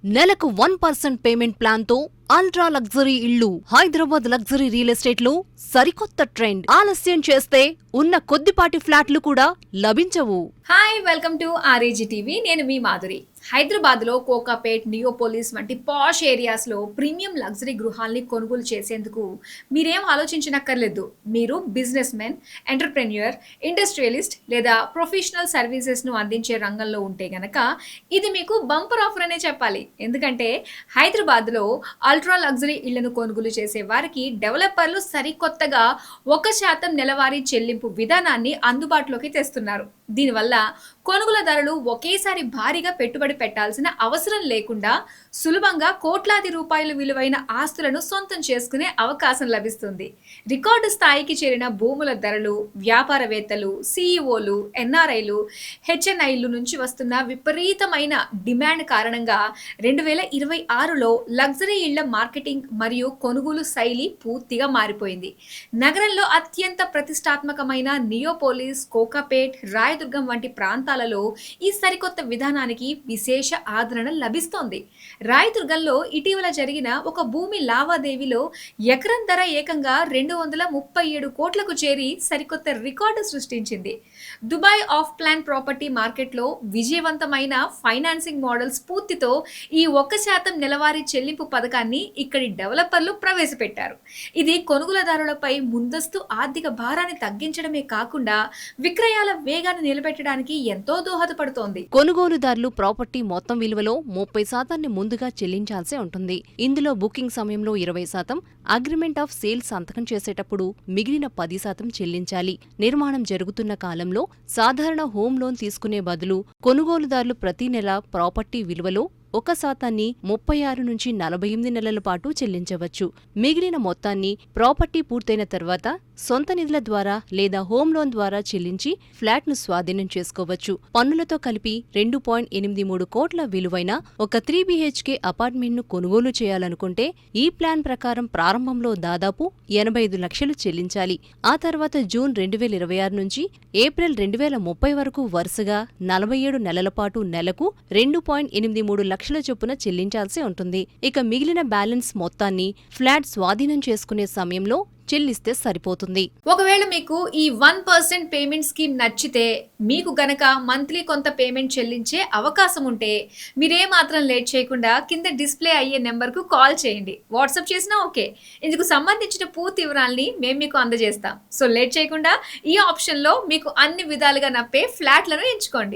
నెలకు 1% payment plan తో ultra luxury ఇళ్లు. హైదరాబాద్ లగ్జరీ రియల్ ఎస్టేట్ లో సరికొత్త ట్రెండ్. ఆలస్యం చేస్తే ఉన్న కొద్దిపాటి ఫ్లాట్లు కూడా లభించవు. Hi, welcome to RAG TV. నేను మీ మాధురి. హైదరాబాద్లో కోకాపేట్, నియోపోలిస్ వంటి పాష్ ఏరియాస్లో ప్రీమియం లగ్జరీ గృహాల్ని కొనుగోలు చేసేందుకు మీరేం ఆలోచించనక్కర్లేదు. మీరు బిజినెస్ మెన్, ఎంటర్ప్రెన్యూర్, ఇండస్ట్రియలిస్ట్ లేదా ప్రొఫెషనల్ సర్వీసెస్ను అందించే రంగంలో ఉంటే గనక ఇది మీకు బంపర్ ఆఫర్ అనే చెప్పాలి. ఎందుకంటే హైదరాబాద్లో అల్ట్రా లగ్జరీ ఇళ్లను కొనుగోలు చేసే వారికి డెవలపర్లు సరికొత్తగా 1% నెలవారీ చెల్లింపు విధానాన్ని అందుబాటులోకి తెస్తున్నారు. దీనివల్ల కొనుగోలుదారులు ఒకేసారి భారీగా పెట్టుబడి పెట్టాల్సిన అవసరం లేకుండా సులభంగా కోట్లాది రూపాయల విలువైన ఆస్తులను సొంతం చేసుకునే అవకాశం లభిస్తుంది. రికార్డు స్థాయికి చేరిన భూముల ధరలు, వ్యాపారవేత్తలు, సీఈఓలు, ఎన్ఆర్ఐలు, హెచ్ఎన్ఐలు నుంచి వస్తున్న విపరీతమైన డిమాండ్ కారణంగా 2026లో లగ్జరీ ఇళ్ల మార్కెటింగ్ మరియు కొనుగోలు శైలి పూర్తిగా మారిపోయింది. నగరంలో అత్యంత ప్రతిష్టాత్మకమైన నియోపోలిస్, కోకాపేట్, రాయదుర్గం వంటి ప్రాంతాలలో ఈ సరికొత్త విధానానికి విశేష ఆదరణ లభిస్తోంది. రాయదుర్గంలో ఇటీవల జరిగిన ఒక భూమి లావాదేవీలో ఎకరం ధర ఏకంగా 237 కోట్లకు చేరి సరికొత్త రికార్డు సృష్టించింది. దుబాయ్ ఆఫ్ ప్లాన్ ప్రాపర్టీ మార్కెట్లో విజయవంతమైన ఫైనాన్సింగ్ మోడల్ స్ఫూర్తితో ఈ 1% నెలవారీ చెల్లింపు పథకాన్ని ఇక్కడి డెవలపర్లు ప్రవేశపెట్టారు. ఇది కొనుగోలుదారులపై ముందస్తు ఆర్థిక భారాన్ని తగ్గించడమే కాకుండా విక్రయాల వేగాన్ని నిలబెట్టడానికి ఎంతో దోహదపడుతోంది. కొనుగోలుదారులు ప్రాపర్టీ మొత్తం విలువలో 30% ముందుగా చెల్లించాల్సి ఉంటుంది. ఇందులో బుకింగ్ సమయంలో 20%, అగ్రిమెంట్ ఆఫ్ సేల్ సంతకం చేసేటప్పుడు మిగిలిన 10% చెల్లించాలి. నిర్మాణం జరుగుతున్న కాలంలో సాధారణ హోమ్ లోన్ తీసుకునే బదులు కొనుగోలుదారులు ప్రతి నెల ప్రాపర్టీ విలువలో 1% 36 నుంచి 48 నెలల పాటు చెల్లించవచ్చు. మిగిలిన మొత్తాన్ని ప్రాపర్టీ పూర్తయిన తర్వాత సొంత నిధుల ద్వారా లేదా హోమ్ లోన్ ద్వారా చెల్లించి ఫ్లాట్ను స్వాధీనం చేసుకోవచ్చు. పన్నులతో కలిపి 2.83 కోట్ల విలువైన ఒక 3 BHK అపార్ట్మెంట్ను కొనుగోలు చేయాలనుకుంటే ఈ ప్లాన్ ప్రకారం ప్రారంభంలో దాదాపు 85 లక్షలు చెల్లించాలి. ఆ తర్వాత జూన్ 2026 నుంచి ఏప్రిల్ 2030 వరకు వరుసగా 47 నెలల పాటు నెలకు 2.83 లక్షల చొప్పున చెల్లించాల్సి ఉంటుంది. ఇక మిగిలిన బ్యాలెన్స్ మొత్తాన్ని ఫ్లాట్ స్వాధీనం చేసుకునే సమయంలో చెల్లిస్తే సరిపోతుంది. ఒకవేళ మీకు ఈ 1% పేమెంట్ స్కీమ్ నచ్చితే, మీకు గనక మంత్లీ కొంత పేమెంట్ చెల్లించే అవకాశం ఉంటే మీరేమాత్రం లేట్ చేయకుండా కింద డిస్ప్లే అయ్యే నెంబర్కు కాల్ చేయండి. వాట్సాప్ చేసినా ఓకే. ఇందుకు సంబంధించిన పూర్తి వివరాల్ని మేము మీకు అందజేస్తాం. సో లేట్ చేయకుండా ఈ ఆప్షన్లో మీకు అన్ని విధాలుగా నప్పే ఫ్లాట్లను ఎంచుకోండి.